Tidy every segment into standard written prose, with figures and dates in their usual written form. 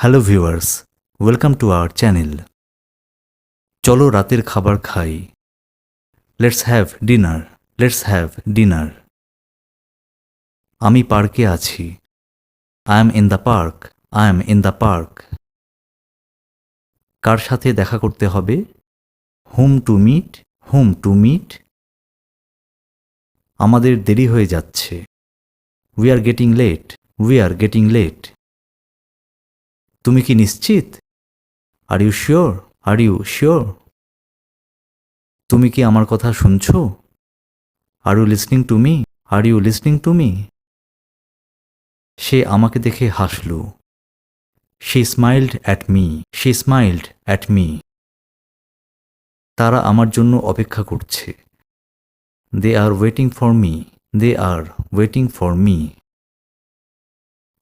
Hello viewers, welcome to our channel. চলো রাতের খাবার খাই। Let's have dinner, let's have dinner. আমি পার্কে আছি। I am in the park, I am in the park. কার সাথে দেখা করতে হবে? Whom to meet, whom to meet. আমাদের দেরি হয়ে যাচ্ছে। We are getting late, we are getting late. তুমি কি নিশ্চিত? Are you sure, are you sure? তুমি কি আমার কথা শুনছো? Are you listening to me, are you listening to me? সে আমাকে দেখে হাসল। She smiled at me, she smiled at me. তারা আমার জন্য অপেক্ষা করছে। They are waiting for me, they are waiting for me.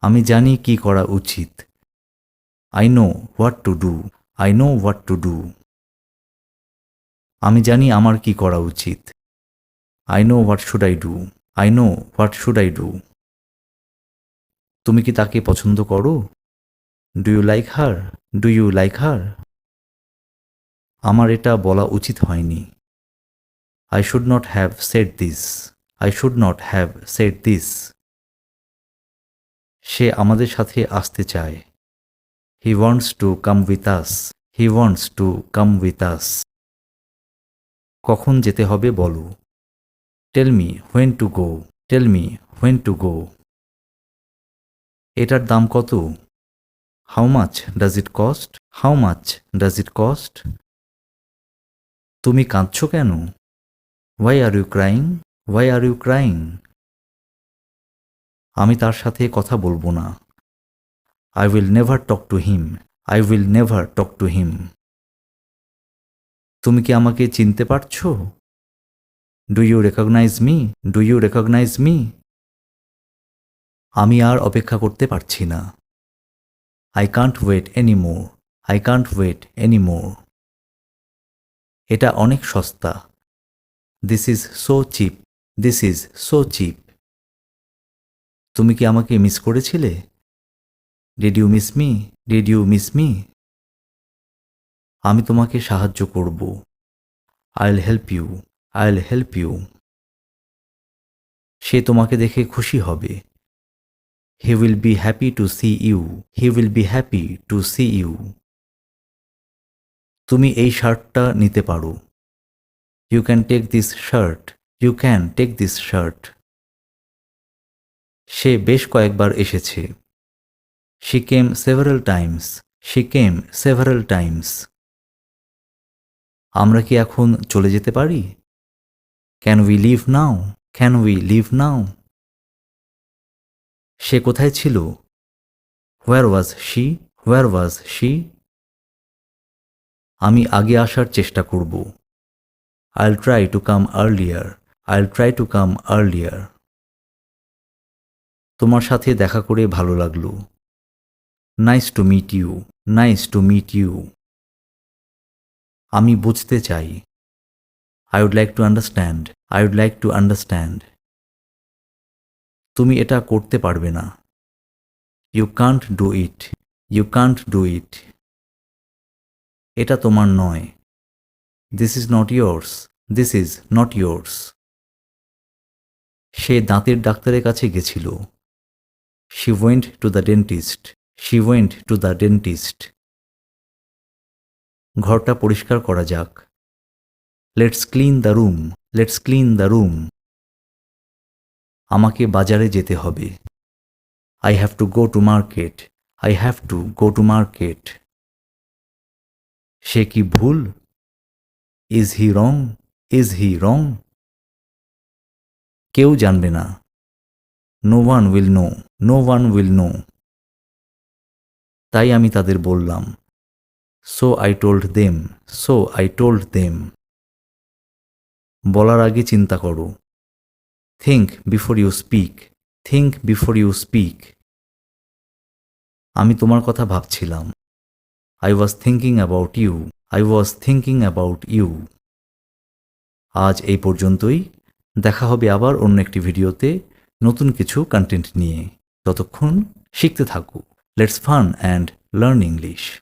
আমি জানি কি করা উচিত। I know what to do, I know what to do. আমি জানি আমার কি করা উচিত। I know what should I do, I know what should I do. তুমি কি তাকে পছন্দ করো? Do you like her, do you like her? আমার এটা বলা উচিত হয়নি। I should not have said this, I should not have said this. সে আমাদের সাথে আসতে চায়। He wants to come with us, he wants to come with us. কখন যেতে হবে বলো? Tell me when to go, tell me when to go. এটার দাম কত? How much does it cost, how much does it cost? তুমি কাঁদছো কেন? Why are you crying, why are you crying? আমি তার সাথে কথা বলবো না। I will never talk to him, I will never talk to him. তুমি কি আমাকে চিনতে পারছো? Do you recognize me, do you recognize me? আমি আর অপেক্ষা করতে পারছি না। I can't wait anymore, I can't wait anymore. এটা অনেক সস্তা। This is so cheap, this is so cheap. তুমি কি আমাকে মিস করেছিলে? Did you miss me, did you miss me? আমি তোমাকে সাহায্য করব। I'll help you, I'll help you. সে তোমাকে দেখে খুশি হবে। He will be happy to see you, he will be happy to see you. তুমি এই শার্টটা নিতে পারো। You can take this shirt, you can take this shirt. সে বেশ কয়েকবার এসেছে। She came several times, she came several times. আমরা কি এখন চলে যেতে পারি? Can we leave now, can we leave now? সে কোথায় ছিল? Where was she, where was she? আমি আগে আসার চেষ্টা করব। I'll try to come earlier, I'll try to come earlier. তোমার সাথে দেখা করে ভালো লাগলো। Nice to meet you, nice to meet you. আমি বুঝতে চাই। I would like to understand, I would like to understand. তুমি এটা করতে পারবে না। You can't do it, you can't do it. এটা তোমার নয়। This is not yours, this is not yours. সে দাঁতের ডাক্তারের কাছে গেছিল। She went to the dentist, she went to the dentist. ঘরটা পরিষ্কার করা যাক। Let's clean the room, let's clean the room. আমাকে বাজারে যেতে হবে। I have to go to market, I have to go to market. সে কি ভুল? Is he wrong, is he wrong? কেউ জানবে না। No one will know, no one will know. তাই আমি তাদের বললাম। So I told them, so I told them. বলার আগে চিন্তা করো। Think before you speak, think before you speak. আমি তোমার কথা ভাবছিলাম। I was thinking about you, I was thinking about you. আজ এই পর্যন্তই। দেখা হবে আবার অন্য একটি ভিডিওতে নতুন কিছু কন্টেন্ট নিয়ে। ততক্ষণ শিখতে থাকো। Let's fun and Learn English.